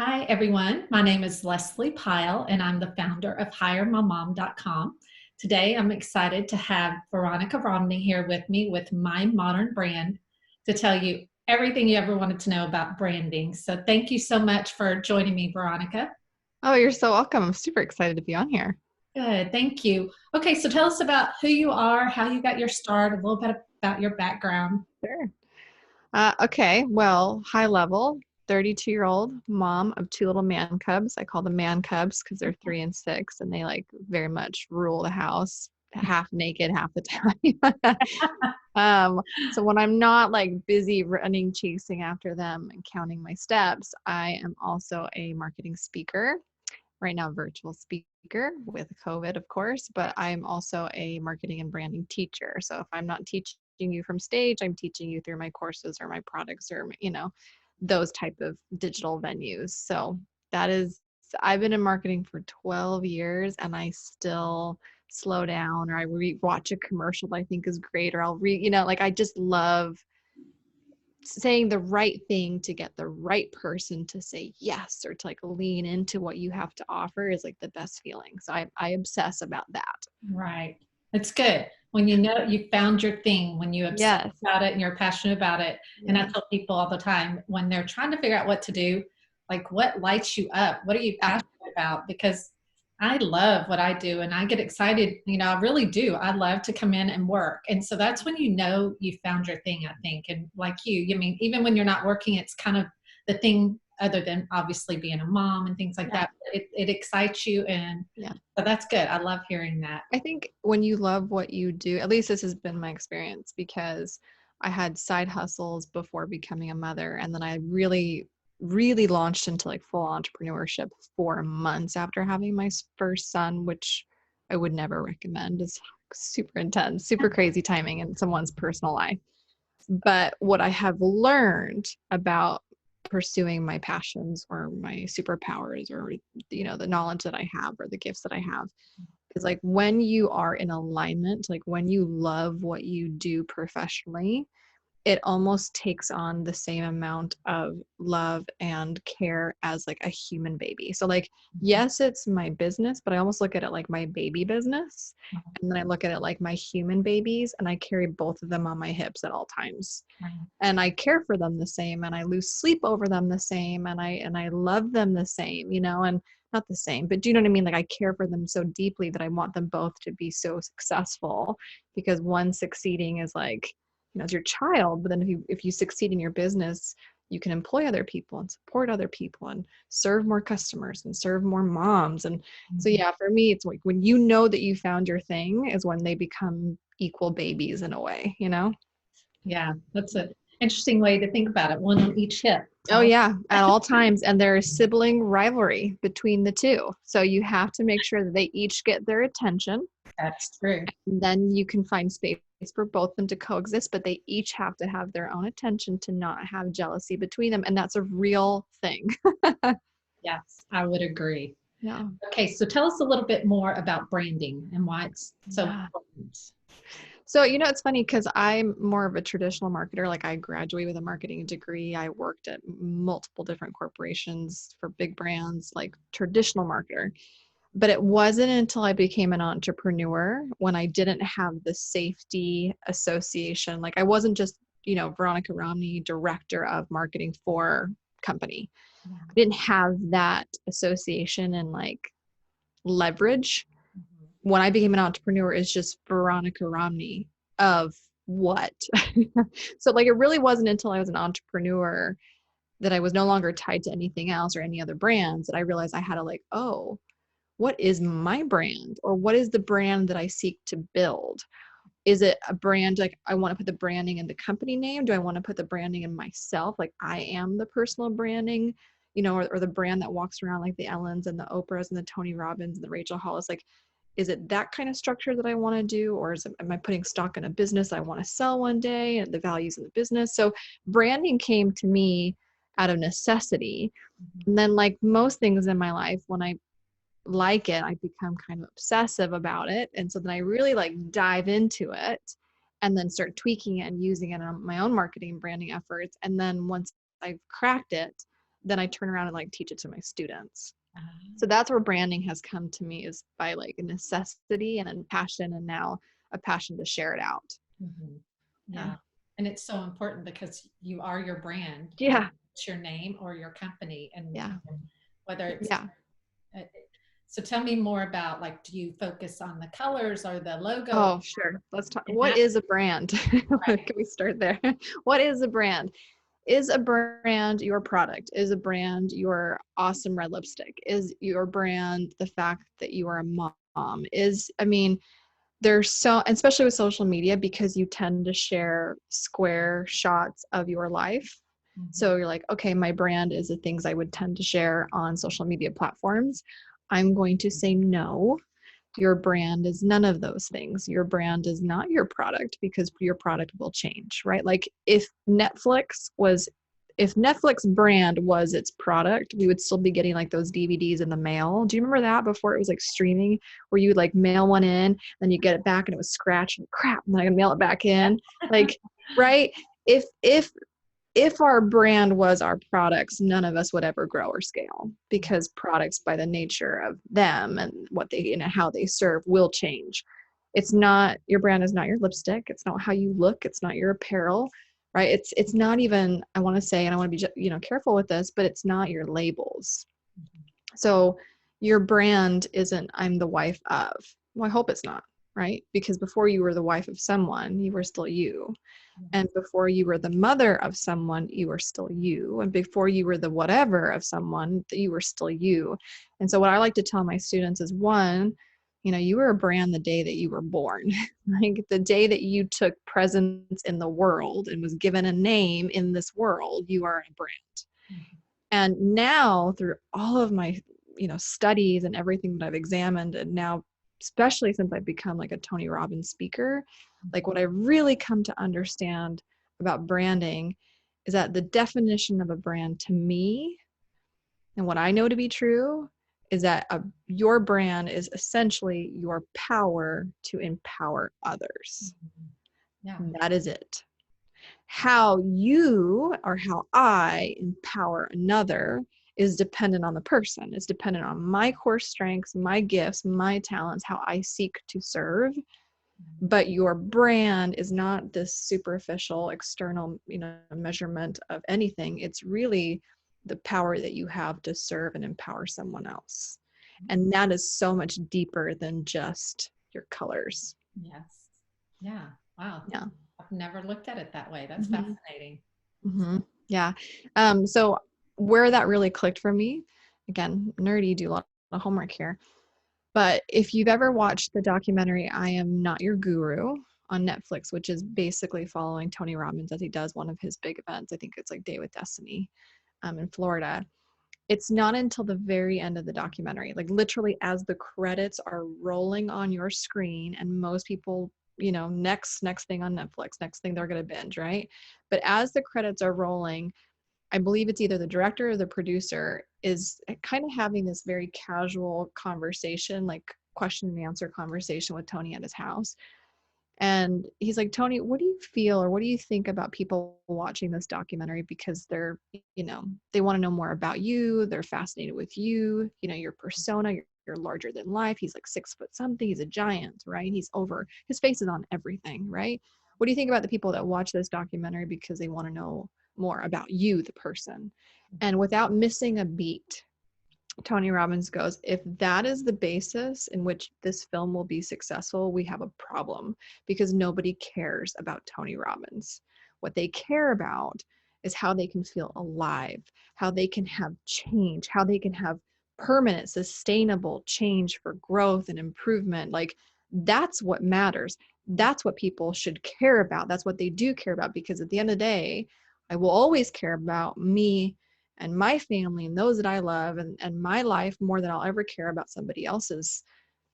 Hi, everyone. My name is Leslie Pyle, and I'm the founder of HireMyMom.com. Today, I'm excited to have Veronica Romney here with me with My Modern Brand to tell you everything you ever wanted to know about branding. So, thank you so much for joining me, Veronica. Oh, you're so welcome. I'm super excited to be on here. Good, thank you. Okay, so tell us about who you are, how you got your start, a little bit about your background. Sure. Okay, well, high level, 32-year-old mom of two little man cubs. I call them man cubs because they're 3 and 6, and they like very much rule the house, half naked half the time. So when I'm not like busy running, chasing after them and counting my steps, I am also a marketing speaker. Right now, virtual speaker with COVID, of course, but I'm also a marketing and branding teacher. So if I'm not teaching you from stage, I'm teaching you through my courses or my products or, those type of digital venues. So that is, I've been in marketing for 12 years and I still slow down or watch a commercial that I think is great or I'll read, like I just love saying the right thing to get the right person to say yes or to like lean into what you have to offer is like the best feeling. So I obsess about that. Right. It's good when you know you found your thing, when you obsess Yes. about it and you're passionate about it. And I Yeah. tell people all the time when they're trying to figure out what to do, like what lights you up? What are you Yeah. passionate about? Because I love what I do and I get excited, I really do. I love to come in and work. And so that's when you know you found your thing, I think. And like you, I mean, even when you're not working, it's kind of the thing other than obviously being a mom and things like Yeah. that. It excites you and Yeah. so that's good. I love hearing that. I think when you love what you do, at least this has been my experience because I had side hustles before becoming a mother. And then I really launched into like full entrepreneurship 4 months after having my first son, which I would never recommend. It's super intense, super crazy timing in someone's personal life. But what I have learned about pursuing my passions or my superpowers or the knowledge that I have or the gifts that I have is like when you are in alignment, like when you love what you do professionally, it almost takes on the same amount of love and care as like a human baby. So like, yes, it's my business, but I almost look at it like my baby business. And then I look at it like my human babies and I carry both of them on my hips at all times. And I care for them the same and I lose sleep over them the same and I love them the same, and not the same, but do you know what I mean? Like I care for them so deeply that I want them both to be so successful because one succeeding is like, it's your child, but then if you succeed in your business, you can employ other people and support other people and serve more customers and serve more moms. And so yeah, for me, it's like when you know that you found your thing is when they become equal babies in a way. Yeah, that's an interesting way to think about it. One on each hip. Oh yeah, at all times. And there is sibling rivalry between the two. So you have to make sure that they each get their attention. That's true. And then you can find space for both of them to coexist, but they each have to have their own attention to not have jealousy between them. And that's a real thing. Yes, I would agree. Yeah. Okay, so tell us a little bit more about branding and why it's so Yeah. important. So, it's funny because I'm more of a traditional marketer. Like I graduated with a marketing degree. I worked at multiple different corporations for big brands, like traditional marketer. But it wasn't until I became an entrepreneur when I didn't have the safety association. Like I wasn't just, Veronica Romney, director of marketing for company. I didn't have that association and like leverage. When I became an entrepreneur, it's just Veronica Romney of what? So like it really wasn't until I was an entrepreneur that I was no longer tied to anything else or any other brands that I realized I had to like, oh, what is my brand or what is the brand that I seek to build? Is it a brand like I want to put the branding in the company name? Do I want to put the branding in myself? Like I am the personal branding, or the brand that walks around like the Ellens and the Oprahs and the Tony Robbins and the Rachel Hollis. Like, is it that kind of structure that I want to do? Or am I putting stock in a business I want to sell one day and the values of the business? So branding came to me out of necessity. And then like most things in my life, when I like it, I become kind of obsessive about it. And so then I really like dive into it and then start tweaking it and using it on my own marketing and branding efforts. And then once I've cracked it, then I turn around and like teach it to my students. So Ah, that's where branding has come to me, is by like a necessity and a passion, and now a passion to share it out. mhm. Yeah. Yeah. And it's so important because you are your brand, whether Yeah. it's your name or your company, and Yeah. whether it's Yeah. uh, so tell me more about, like, do you focus on the colors or the logo Oh, sure. Let's talk. and What that? is a brand? Can we start there? What is a brand? Is a brand your product? Is a brand your awesome red lipstick? Is your brand the fact that you are a mom? I mean, there's so, especially with social media, because you tend to share square shots of your life. Mhm. So you're like, okay, my brand is the things I would tend to share on social media platforms. I'm going to say no. Your brand is none of those things. Your brand is not your product, because your product will change, right? Like if Netflix brand was its product, we would still be getting like those DVDs in the mail. Do you remember that, before it was like streaming, where you would like mail one in, then you get it back and it was scratched and crap, and then I can mail it back in? Like, right? If our brand was our products, none of us would ever grow or scale, because products, by the nature of them and what they and how they serve, will change. It's not, your brand is not your lipstick. It's not how you look. It's not your apparel, right? It's not even, I want to say, and I want to be, careful with this, but it's not your labels. So your brand isn't, I'm the wife of. Well, I hope it's not, right? Because before you were the wife of someone, you were still you. And before you were the mother of someone, you were still you. And before you were the whatever of someone, you were still you. And so what I like to tell my students is, one, you were a brand the day that you were born. Like the day that you took presence in the world and was given a name in this world, you are a brand. Mhm. And now through all of my, studies and everything that I've examined, and now especially since I've become like a Tony Robbins speaker, like what I really come to understand about branding is that the definition of a brand to me, and what I know to be true, is that your brand is essentially your power to empower others. Mhm. Yeah. And that is it. How you or how I empower another is dependent on the person. It's dependent on my core strengths, my gifts, my talents, how I seek to serve. Mhm. But your brand is not this superficial external, measurement of anything. It's really the power that you have to serve and empower someone else. And that is so much deeper than just your colors. Yes. Yeah. Wow. Yeah. I've never looked at it that way. That's Mm-hmm. fascinating. Mm-hmm. Yeah. So where that really clicked for me, again, nerdy, do a lot of homework here. But if you've ever watched the documentary I Am Not Your Guru on Netflix, which is basically following Tony Robbins as he does one of his big events, I think it's like Day with Destiny, in Florida. It's not until the very end of the documentary, like literally as the credits are rolling on your screen, and most people, next thing on Netflix, next thing they're going to binge, right? But as the credits are rolling, I believe it's either the director or the producer is kind of having this very casual conversation, like question and answer conversation with Tony at his house. And he's like, Tony, what do you feel or what do you think about people watching this documentary? Because they want to know more about you. They're fascinated with you, your persona, you're larger than life. He's like 6 foot something. He's a giant, right? His face is on everything, right? What do you think about the people that watch this documentary because they want to know more about you, the person? And without missing a beat, Tony Robbins goes, if that is the basis in which this film will be successful, we have a problem, because nobody cares about Tony Robbins. What they care about is how they can feel alive, how they can have change, how they can have permanent, sustainable change for growth and improvement. Like, that's what matters. That's what people should care about. That's what they do care about, because at the end of the day, I will always care about me and my family and those that I love, and my life, more than I'll ever care about somebody else's,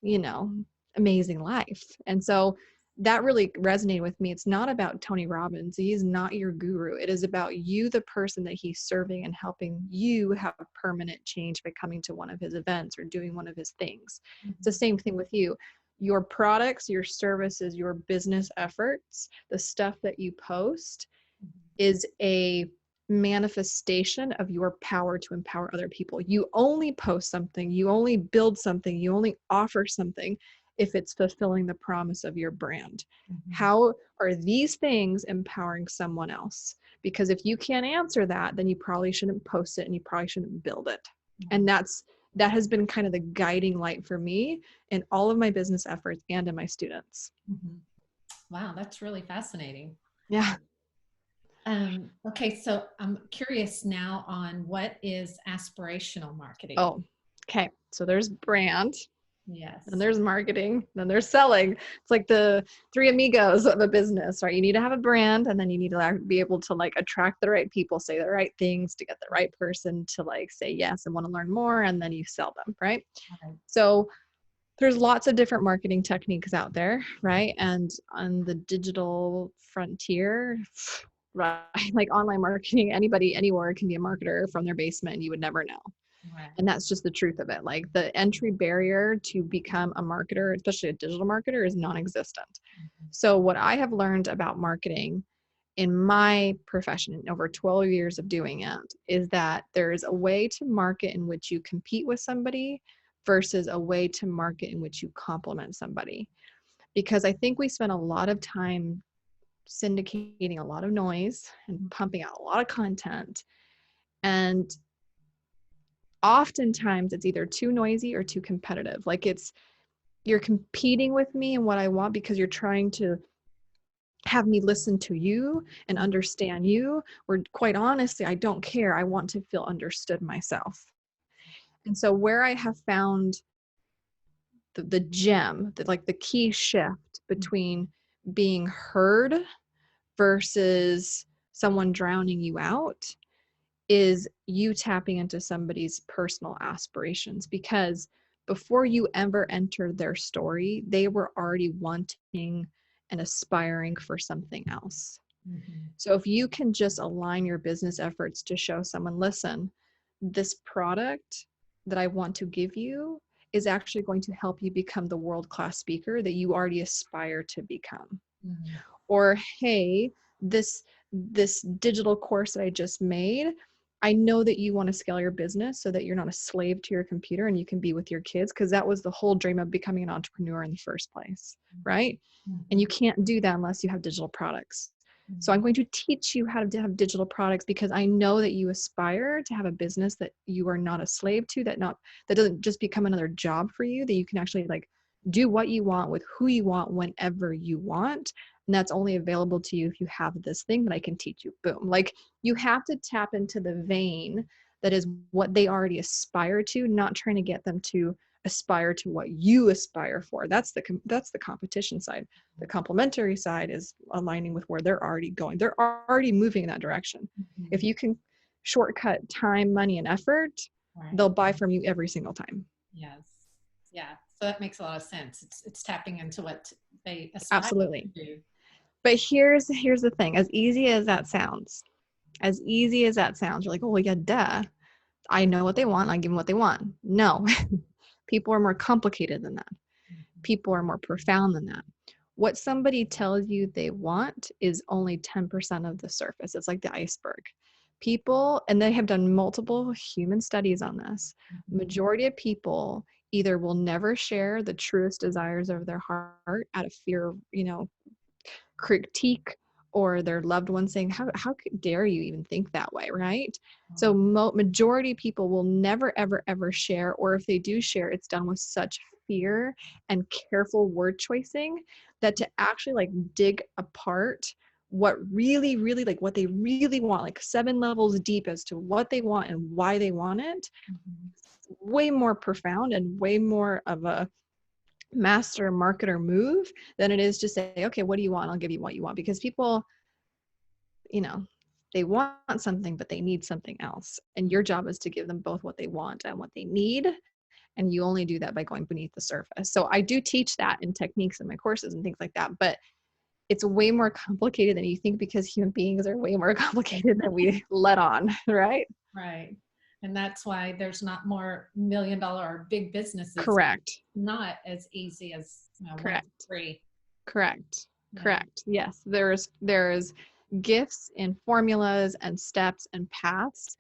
you know, amazing life. And so that really resonated with me. It's not about Tony Robbins. He's not your guru. It is about you, the person that he's serving, and helping you have permanent change by coming to one of his events or doing one of his things. It's the Mhm. same thing with you. Your products, your services, your business efforts, the stuff that you post Mhm. is a manifestation of your power to empower other people. You only post something, you only build something, you only offer something if it's fulfilling the promise of your brand. Mhm. How are these things empowering someone else? Because if you can't answer that, then you probably shouldn't post it and you probably shouldn't build it. And that has been kind of the guiding light for me in all of my business efforts and in my students. Mhm. Wow, that's really fascinating. Yeah. Okay, so I'm curious now on what is aspirational marketing? Oh, okay. So there's brand, then Yes. there's marketing, then there's selling. It's like the three amigos of a business, right? You need to have a brand, and then you need to be able to like attract the right people, say the right things to get the right person to like say yes and want to learn more, and then you sell them, right? Right. So there's lots of different marketing techniques out there, right? And on the digital frontier, right, like online marketing, anybody anywhere can be a marketer from their basement and you would never know. Right. And that's just the truth of it. Like the entry barrier to become a marketer, especially a digital marketer, is non-existent. Mhm. So what I have learned about marketing in my profession, over 12 years of doing it, is that there's a way to market in which you compete with somebody versus a way to market in which you complement somebody. Because I think we spend a lot of time syndicating a lot of noise and pumping out a lot of content. And oftentimes it's either too noisy or too competitive. Like you're competing with me and what I want because you're trying to have me listen to you and understand you, or quite honestly, I don't care. I want to feel understood myself. And so where I have found the gem, like the key shift between being heard versus someone drowning you out, is you tapping into somebody's personal aspirations. Because before you ever entered their story, they were already wanting and aspiring for something else. Mhm. So if you can just align your business efforts to show someone, listen, this product that I want to give you is actually going to help you become the world-class speaker that you already aspire to become. Mhm. Or, hey, this digital course that I just made, I know that you want to scale your business so that you're not a slave to your computer and you can be with your kids, because that was the whole dream of becoming an entrepreneur in the first place, right? And you Mhm. can't do that unless you have digital products. So I'm Mhm. going to teach you how to have digital products because I know that you aspire to have a business that you are not a slave to, that doesn't just become another job for you, that you can actually like do what you want with who you want whenever you want. And that's only available to you if you have this thing that I can teach you. Boom. Like you have to tap into the vein that is what they already aspire to, not trying to get them to aspire to what you aspire for. That's the competition side. The complementary side is aligning with where they're already going. They're already moving in that direction. If Mhm. you can shortcut time, money, and effort, Right. they'll buy from you every single time. Yes. Yeah. So that makes a lot of sense. It's tapping into what they aspire Absolutely. to do. But here's the thing. As easy as that sounds, you're like, oh, well, yeah, duh. I know what they want. I give them what they want. No, people are more complicated than that. Mhm. People are more profound than that. What somebody tells you they want is only 10% of the surface. It's like the iceberg. People, and they have done multiple human studies on this, Mhm. majority of people either will never share the truest desires of their heart out of fear, critique, or their loved ones saying, how dare you even think that way, right? So Right. majority of people will never ever ever share, or if they do share, it's done with such fear and careful word choicing that to actually like dig apart what really really like what they really want, like 7 levels deep as to what they want and why they want it, Mhm. way more profound and way more of a master marketer move than it is to say, okay, what do you want? I'll give you what you want. Because people, you know, they want something, but they need something else. And your job is to give them both what they want and what they need. And you only do that by going beneath the surface. So I do teach that in techniques in my courses and things like that. But it's way more complicated than you think because human beings are way more complicated than we let on, right? Right. And that's why there's not more $1 million or big businesses. Correct. Not as easy as one, two, Correct. three. Correct. Yeah. Correct. Yes. There's gifts and formulas and steps and paths,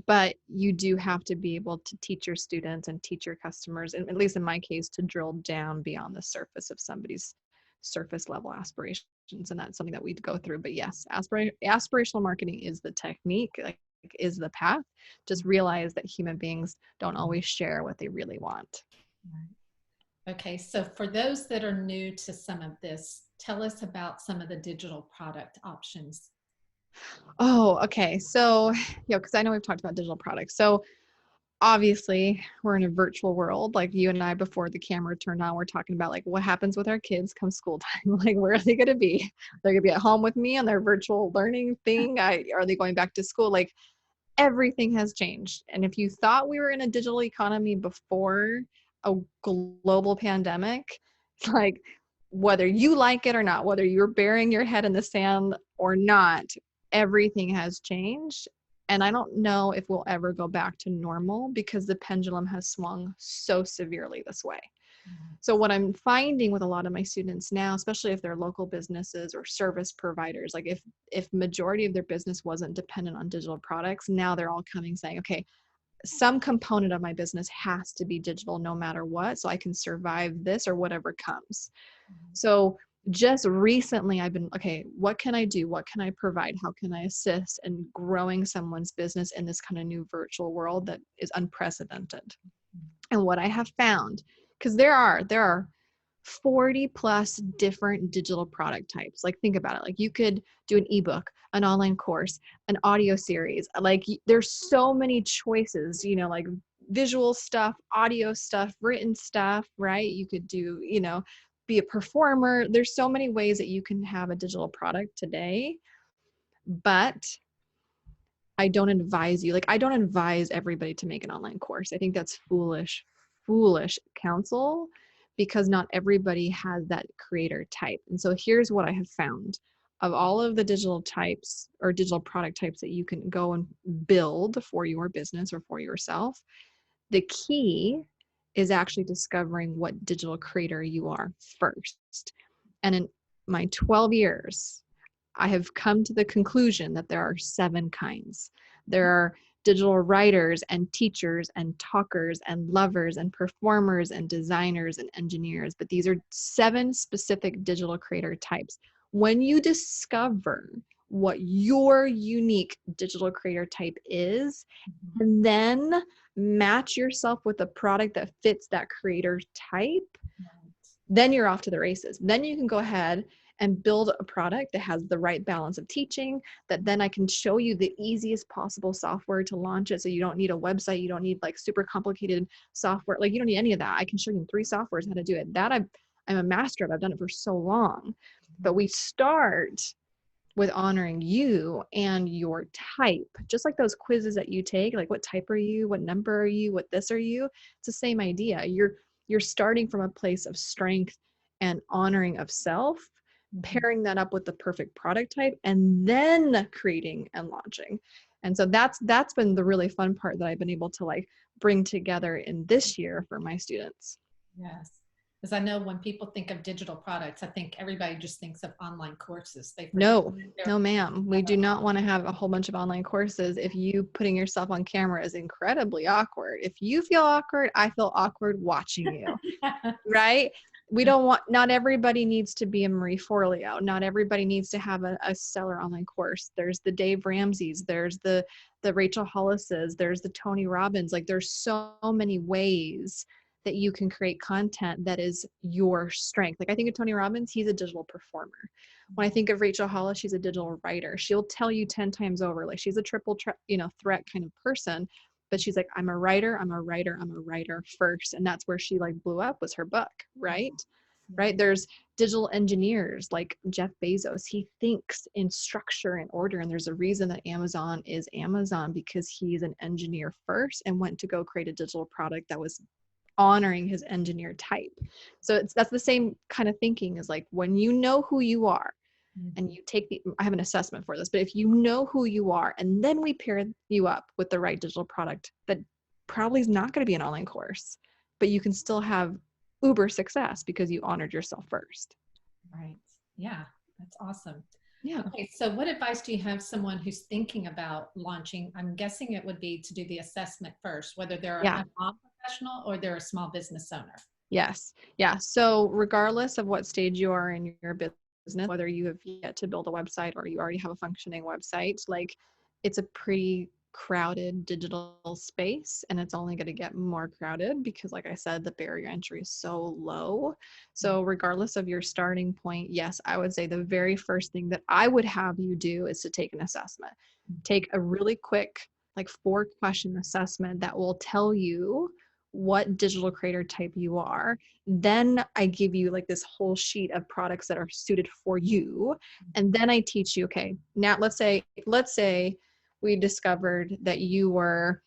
but you do have to be able to teach your students and teach your customers, and at least in my case, to drill down beyond the surface of somebody's surface level aspirations. And that's something that we go through. But yes, aspirational marketing is the technique, like is the path. Just realize that human beings don't always share what they really want. Right. Okay, so for those that are new to some of this, tell us about some of the digital product options. Oh, okay. So, because I know we've talked about digital products. So obviously we're in a virtual world, like you and I before the camera turned on, we're talking about like what happens with our kids come school time. Like, where are they going to be? They're going to be at home with me on their virtual learning thing. Are they going back to school? Like, everything has changed. And if you thought we were in a digital economy before a global pandemic, like, whether you like it or not, whether you're burying your head in the sand or not, everything has changed. And I don't know if we'll ever go back to normal because the pendulum has swung so severely this way. So what I'm finding with a lot of my students now, especially if they're local businesses or service providers, like if majority of their business wasn't dependent on digital products, now they're all coming saying, okay, some component of my business has to be digital no matter what, so I can survive this or whatever comes. So just recently I've been, okay, what can I do? What can I provide? How can I assist in growing someone's business in this kind of new virtual world that is unprecedented? And what I have found, because there are 40 plus different digital product types. Like, think about it. Like, you could do an ebook, an online course, an audio series. Like, there's so many choices, like visual stuff, audio stuff, written stuff, right? You could do, be a performer. There's so many ways that you can have a digital product today. But I don't advise you, like, I don't advise everybody to make an online course. I think that's foolish counsel, because not everybody has that creator type. And so here's what I have found. Of all of the digital types or digital product types that you can go and build for your business or for yourself, the key is actually discovering what digital creator you are first. And in my 12 years, I have come to the conclusion that there are 7 kinds. There are digital writers and teachers and talkers and lovers and performers and designers and engineers, but these are 7 specific digital creator types. When you discover what your unique digital creator type is, and then match yourself with a product that fits that creator type, then you're off to the races. Then you can go ahead and build a product that has the right balance of teaching, that then I can show you the easiest possible software to launch it. So you don't need a website. You don't need like super complicated software. Like, you don't need any of that. I can show you in 3 softwares how to do it. That I'm a master of. I've done it for so long. But we start with honoring you and your type, just like those quizzes that you take, like, what type are you, what number are you, what this are you. It's the same idea. You're starting from a place of strength and honoring of self, pairing that up with the perfect product type, and then creating and launching. And so that's been the really fun part that I've been able to like bring together in this year for my students. Yes. Because I know when people think of digital products, I think everybody just thinks of online courses. They forget No, ma'am. We do not want to have a whole bunch of online courses. If you putting yourself on camera is incredibly awkward. If you feel awkward, I feel awkward watching you, right? We don't want, not everybody needs to be a Marie Forleo. Not everybody needs to have a stellar online course. There's the Dave Ramsey's, there's the Rachel Hollis's, there's the Tony Robbins. Like, there's so many ways that you can create content that is your strength. Like, I think of Tony Robbins, he's a digital performer. When I think of Rachel Hollis, she's a digital writer. She'll tell you 10 times over, like, she's a triple threat kind of person, but she's like, I'm a writer first. And that's where she like blew up, was her book, right? Right. There's digital engineers like Jeff Bezos. He thinks in structure and order. And there's a reason that Amazon is Amazon, because he's an engineer first and went to go create a digital product that was honoring his engineer type. So that's the same kind of thinking, is like, when you know who you are and you take I have an assessment for this, but if you know who you are and then we pair you up with the right digital product that probably is not going to be an online course, but you can still have uber success because you honored yourself first. Right. Yeah, that's awesome. Yeah. Okay, so what advice do you have someone who's thinking about launching? I'm guessing it would be to do the assessment first, whether they're Yeah. a non-professional or they're a small business owner. Yes. Yeah. So regardless of what stage you are in your business, whether you have yet to build a website or you already have a functioning website, like it's a pretty crowded digital space, and it's only going to get more crowded because, like I said, the barrier entry is so low. So regardless of your starting point, yes, I would say the very first thing that I would have you do is to take an assessment. Take a really quick, like 4-question assessment that will tell you what digital creator type you are. Then I give you like this whole sheet of products that are suited for you. And then I teach you, okay, now let's say we discovered that you were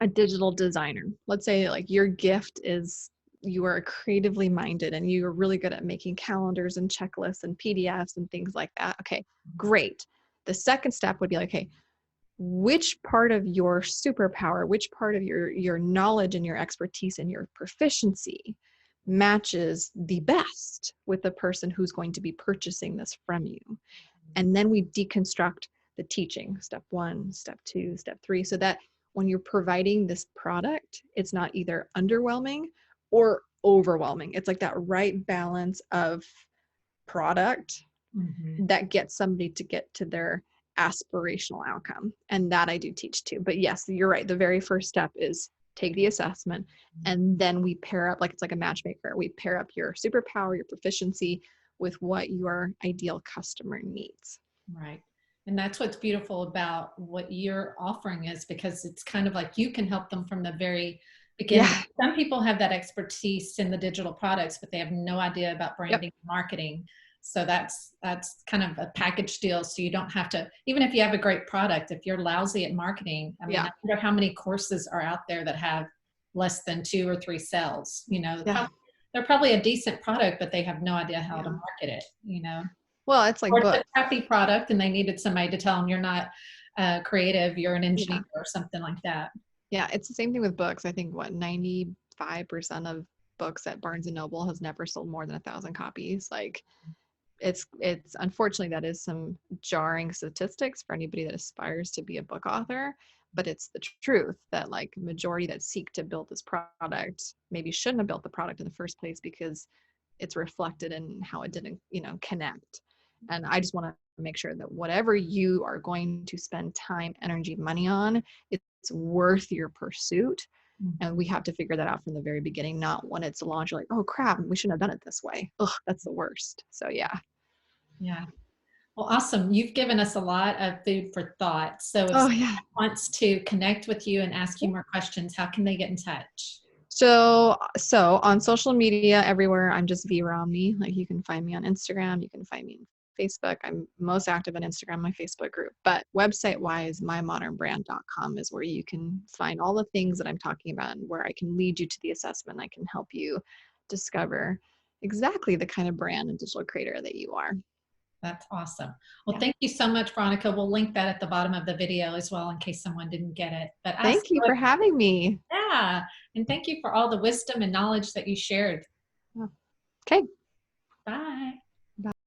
a digital designer. Let's say like your gift is you are creatively minded and you're really good at making calendars and checklists and PDFs and things like that. Okay, great. The second step would be like, okay, which part of your superpower, which part of your knowledge and your expertise and your proficiency matches the best with the person who's going to be purchasing this from you. And then we deconstruct the teaching, step 1, step 2, step 3, so that when you're providing this product, it's not either underwhelming or overwhelming. It's like that right balance of product Mm-hmm. that gets somebody to get to their aspirational outcome. And that I do teach too. But yes, you're right. The very first step is take the assessment, and then we pair up, like it's like a matchmaker. We pair up your superpower, your proficiency with what your ideal customer needs. Right. And that's what's beautiful about what you're offering is because it's kind of like you can help them from the very beginning. Yeah. Some people have that expertise in the digital products, but they have no idea about Yep. branding and marketing. So that's kind of a package deal. So you don't have to, even if you have a great product, if you're lousy at marketing, I mean, Yeah. I wonder how many courses are out there that have less than 2 or 3 sales. Yeah. They're probably a decent product, but they have no idea how to Yeah. market it. Well, it's like Or it's a books. crappy product and they needed somebody to tell them you're not creative, you're an engineer Yeah. or something like that. Yeah. It's the same thing with books. I think what 95% of books at Barnes and Noble has never sold more than 1,000 copies. Like it's unfortunately that is some jarring statistics for anybody that aspires to be a book author, but it's the truth that like majority that seek to build this product maybe shouldn't have built the product in the first place because it's reflected in how it didn't, connect. And I just want to make sure that whatever you are going to spend time, energy, money on, it's worth your pursuit. And Mhm. we have to figure that out from the very beginning, not when it's launched, like, oh crap, we shouldn't have done it this way. Ugh, that's the worst. So yeah. Yeah. Well, awesome. You've given us a lot of food for thought. So if Oh someone yeah. wants to connect with you and ask you more questions, how can they get in touch? So on social media everywhere, I'm just V Romney. Like you can find me on Instagram, you can find me on Facebook. I'm most active on Instagram, my Facebook group. But website wise, mymodernbrand.com is where you can find all the things that I'm talking about and where I can lead you to the assessment. I can help you discover exactly the kind of brand and digital creator that you are. That's awesome. Well, Yeah. thank you so much, Veronica. We'll link that at the bottom of the video as well in case someone didn't get it. But I Thank you so, for having me. yeah, and thank you for all the wisdom and knowledge that you shared. Okay. Bye. Bye.